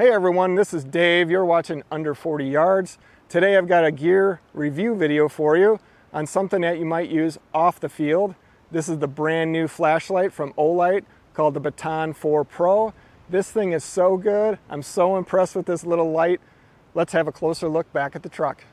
Hey everyone, this is Dave. You're watching Under 40 Yards. Today I've got a gear review video for you on something that you might use off the field. This is the brand new flashlight from Olight called the Baton 4 Pro. This thing is so good. I'm so impressed with this little light. Let's have a closer look back at the truck.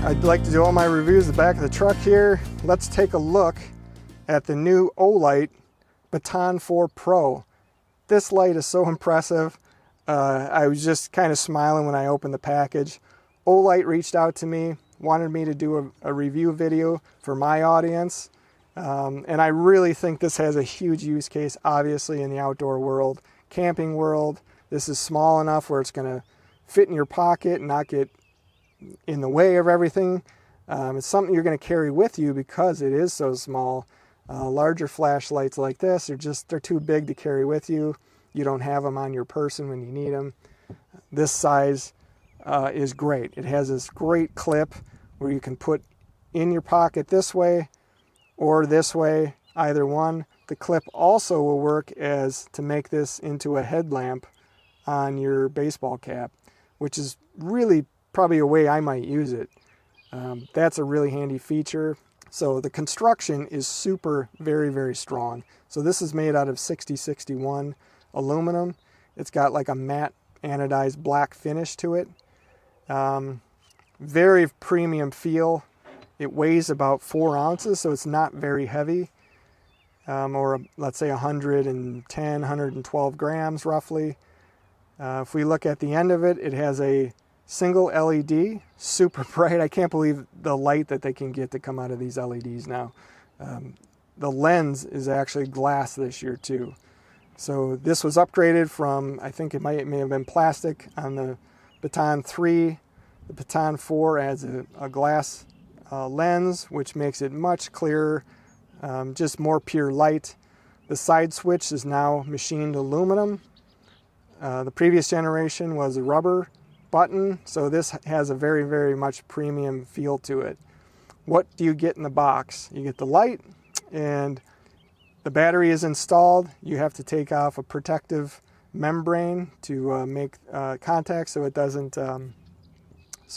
I'd like to do all my reviews at the back of the truck here. Let's take a look at the new Olight Baton 4 Pro. This light is so impressive. I was just kind of smiling when I opened the package. Olight reached out to me, wanted me to do a review video for my audience. And I really think this has a huge use case, obviously, in the outdoor world, camping world. This is small enough where it's going to fit in your pocket and not get in the way of everything. It's something you're going to carry with you because it is so small. Larger flashlights like this they're too big to carry with you. You don't have them on your person when you need them. This size is great. It has this great clip where you can put in your pocket this way or this way, either one. The clip also will work as to make this into a headlamp on your baseball cap, which is really probably a way I might use it. That's a really handy feature. So the construction is very, very strong. So this is made out of 6061 aluminum. It's got like a matte anodized black finish to it. Very premium feel. It weighs about 4 ounces, so it's not very heavy. Or let's say 110, 112 grams roughly. If we look at the end of it, it has a single LED, super bright. I can't believe the light that they can get to come out of these LEDs now. The lens is actually glass this year too. So this was upgraded from, I think it may have been plastic on the Baton 3. The Baton 4 adds a glass lens, which makes it much clearer, just more pure light. The side switch is now machined aluminum. The previous generation was a rubber button, so this has a very, very much premium feel to it. What do you get in the box? You get the light, and the battery is installed. You have to take off a protective membrane to make contact so it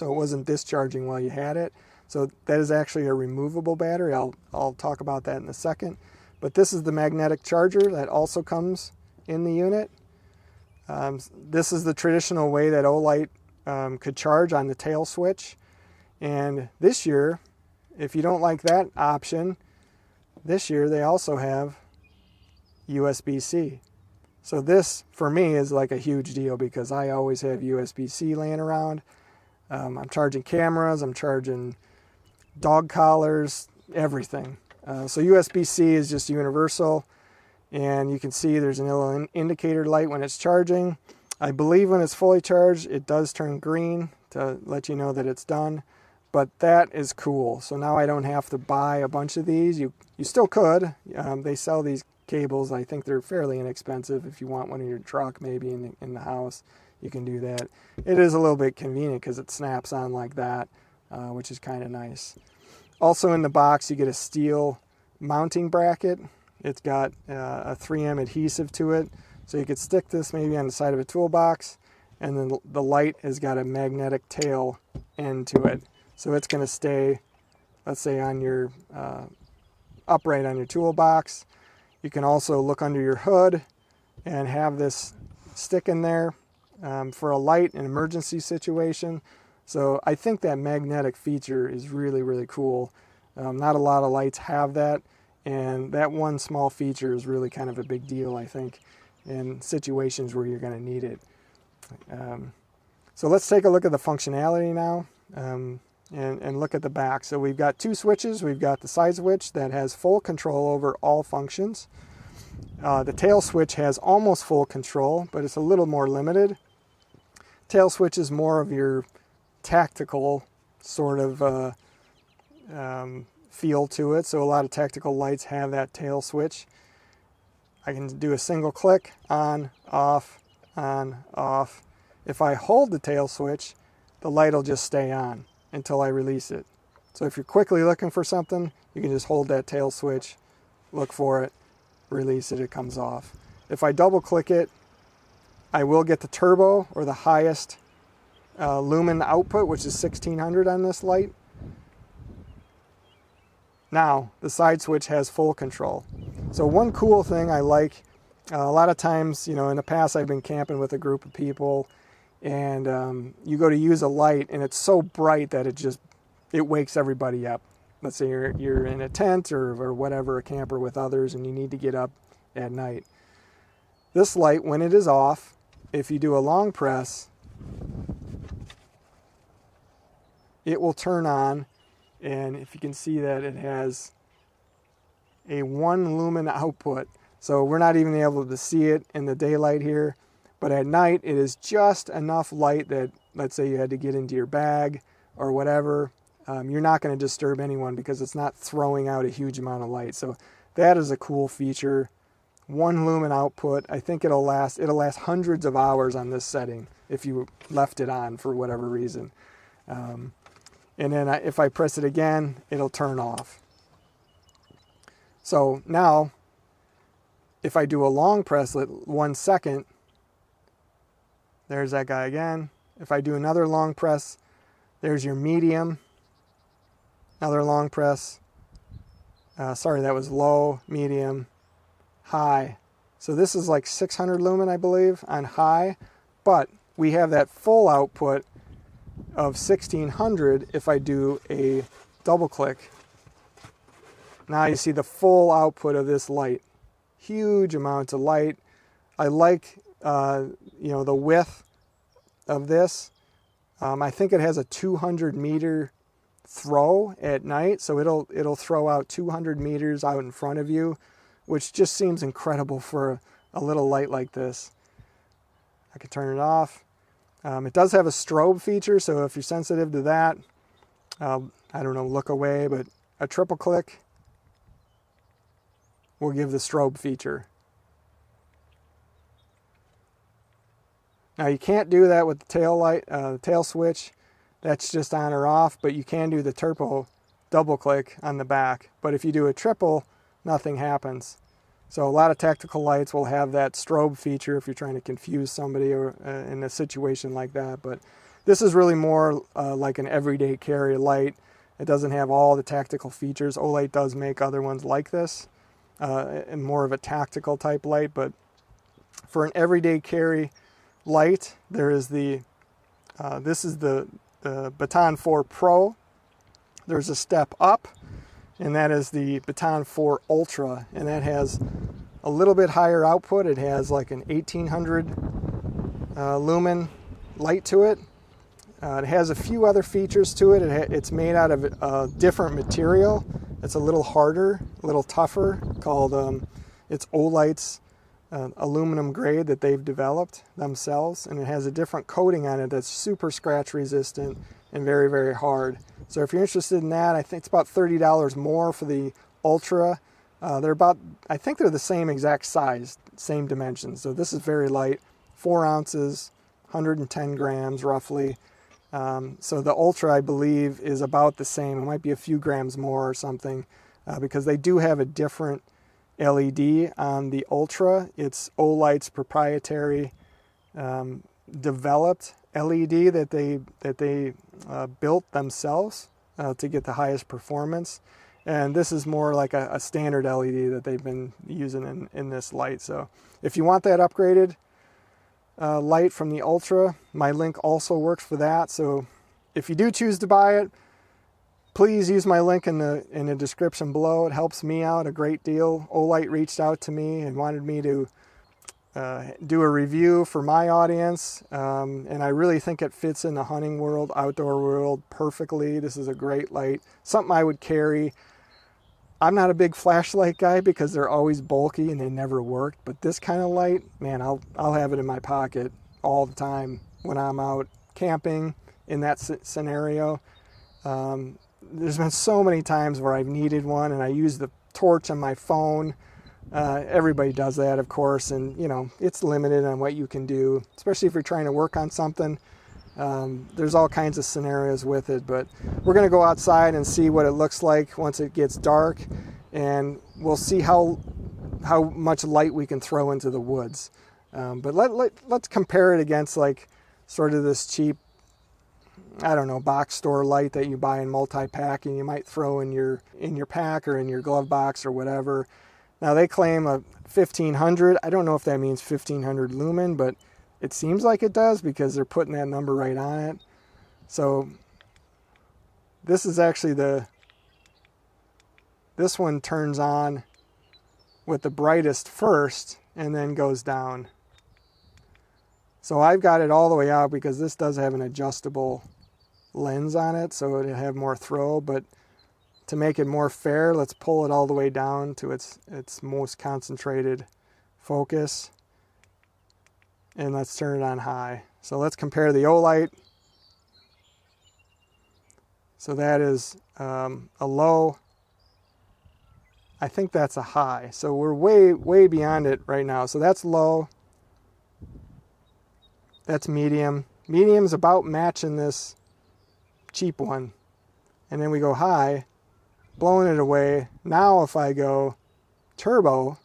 wasn't discharging while you had it. So that is actually a removable battery. I'll talk about that in a second. But this is the magnetic charger that also comes in the unit. This is the traditional way that Olight could charge on the tail switch. And this year, if you don't like that option, this year they also have USB-C. So this, for me, is like a huge deal because I always have USB-C laying around. I'm charging cameras, I'm charging dog collars, everything. So USB-C is just universal. And you can see there's a little indicator light when it's charging. I believe when it's fully charged, it does turn green to let you know that it's done. But that is cool. So now I don't have to buy a bunch of these. You still could. They sell these cables. I think they're fairly inexpensive. If you want one in your truck, maybe in the house, you can do that. It is a little bit convenient because it snaps on like that, which is kind of nice. Also in the box, you get a steel mounting bracket. It's got a 3M adhesive to it, so you could stick this maybe on the side of a toolbox, and then the light has got a magnetic tail end to it. So it's going to stay, let's say, on your upright on your toolbox. You can also look under your hood and have this stick in there for a light in an emergency situation. So I think that magnetic feature is really, really cool. Not a lot of lights have that. And that one small feature is really kind of a big deal, I think, in situations where you're going to need it. So let's take a look at the functionality now and look at the back. So we've got 2 switches. We've got the side switch that has full control over all functions. The tail switch has almost full control, but it's a little more limited. Tail switch is more of your tactical sort of feel to it. So a lot of tactical lights have that tail switch. I can do a single click, on, off, on, off. If I hold the tail switch, the light will just stay on until I release it. So if you're quickly looking for something, you can just hold that tail switch, look for it, release it, it comes off. If I double click it, I will get the turbo, or the highest lumen output, which is 1600 on this light. Now, the side switch has full control. So one cool thing I like, a lot of times, you know, in the past I've been camping with a group of people, and you go to use a light and it's so bright that it wakes everybody up. Let's say you're in a tent or whatever, a camper with others, and you need to get up at night. This light, when it is off, if you do a long press, it will turn on, and if you can see that it has a 1 lumen output. So we're not even able to see it in the daylight here, but at night it is just enough light that, let's say you had to get into your bag or whatever, you're not going to disturb anyone because it's not throwing out a huge amount of light. So that is a cool feature. 1 lumen output. I think it'll last hundreds of hours on this setting if you left it on for whatever reason. And then if I press it again, it'll turn off. So now, if I do a long press, 1 second, there's that guy again. If I do another long press, there's your medium. Another long press. Sorry, that was low, medium, high. So this is like 600 lumen, I believe, on high, but we have that full output of 1600 if I do a double click. Now you see the full output of this light. Huge amounts of light. I like the width of this. I think it has a 200 meter throw at night, so it'll throw out 200 meters out in front of you, which just seems incredible for a little light like this. I can turn it off. It does have a strobe feature, so if you're sensitive to that, I don't know, look away, but a triple click will give the strobe feature. Now you can't do that with the tail light, tail switch. That's just on or off, but you can do the turbo double click on the back. But if you do a triple, nothing happens. So a lot of tactical lights will have that strobe feature if you're trying to confuse somebody or in a situation like that. But this is really more like an everyday carry light. It doesn't have all the tactical features. Olight does make other ones like this, and more of a tactical type light. But for an everyday carry light, there is the this is the Baton 4 Pro. There's a step up, and that is the Baton 4 Ultra, and that has a little bit higher output. It has like an 1800 lumen light to it. It has a few other features to it. It's made out of a different material. It's a little harder, a little tougher, called it's Olight's aluminum grade that they've developed themselves, and it has a different coating on it that's super scratch resistant and very, very hard. So if you're interested in that, I think it's about $30 more for the Ultra. I think they're the same exact size, same dimensions. So this is very light, 4 ounces, 110 grams roughly. So the Ultra, I believe, is about the same. It might be a few grams more or something, because they do have a different LED on the Ultra. It's Olight's proprietary developed LED that they built themselves to get the highest performance. And this is more like a standard LED that they've been using in this light. So if you want that upgraded light from the Ultra, my link also works for that. So if you do choose to buy it, please use my link in the description below. It helps me out a great deal. Olight reached out to me and wanted me to do a review for my audience, and I really think it fits in the hunting world, outdoor world perfectly. This is a great light, something I would carry. I'm not a big flashlight guy because they're always bulky and they never worked, but this kind of light, man, I'll have it in my pocket all the time when I'm out camping in that scenario. there's been so many times where I've needed one and I use the torch on my phone. Everybody does that, of course, and you know, it's limited on what you can do, especially if you're trying to work on something. There's all kinds of scenarios with it, but we're going to go outside and see what it looks like once it gets dark, and we'll see how much light we can throw into the woods. But let's compare it against like sort of this cheap, I don't know, box store light that you buy in multi-pack and you might throw in your pack or in your glove box or whatever. Now they claim a 1500. I don't know if that means 1500 lumen, but it seems like it does because they're putting that number right on it. So this is actually this one turns on with the brightest first and then goes down. So I've got it all the way out because this does have an adjustable lens on it, so it'll have more throw, but to make it more fair, let's pull it all the way down to its most concentrated focus, and let's turn it on high. So let's compare the Olight. So that is a low. I think that's a high. So we're way beyond it right now. So that's low. That's medium. Medium's about matching this cheap one. And then we go high, blowing it away. Now if I go turbo,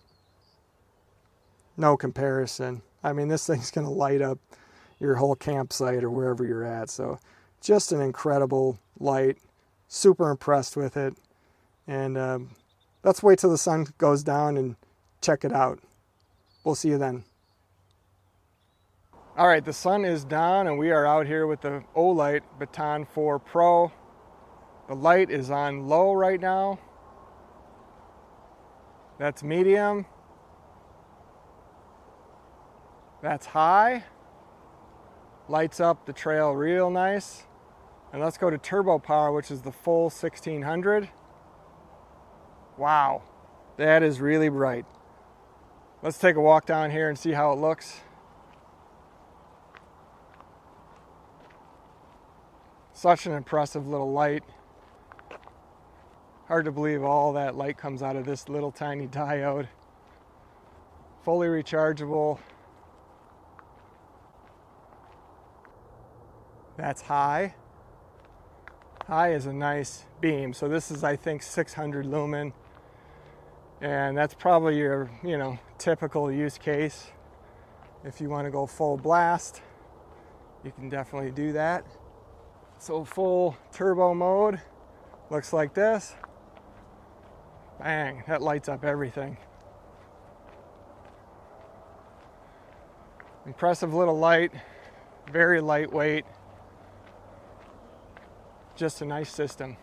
no comparison. I mean, this thing's going to light up your whole campsite or wherever you're at. So just an incredible light. Super impressed with it. And let's wait till the sun goes down and check it out. We'll see you then. All right, the sun is down and we are out here with the Olight Baton 4 Pro. The light is on low right now. That's medium. That's high. Lights up the trail real nice. And let's go to turbo power, which is the full 1600. Wow, that is really bright. Let's take a walk down here and see how it looks. Such an impressive little light. Hard to believe all that light comes out of this little tiny diode. Fully rechargeable. That's high. High is a nice beam. So this is, I think, 600 lumen. And that's probably your, typical use case. If you want to go full blast, you can definitely do that. So full turbo mode looks like this. Bang, that lights up everything. Impressive little light, very lightweight. Just a nice system.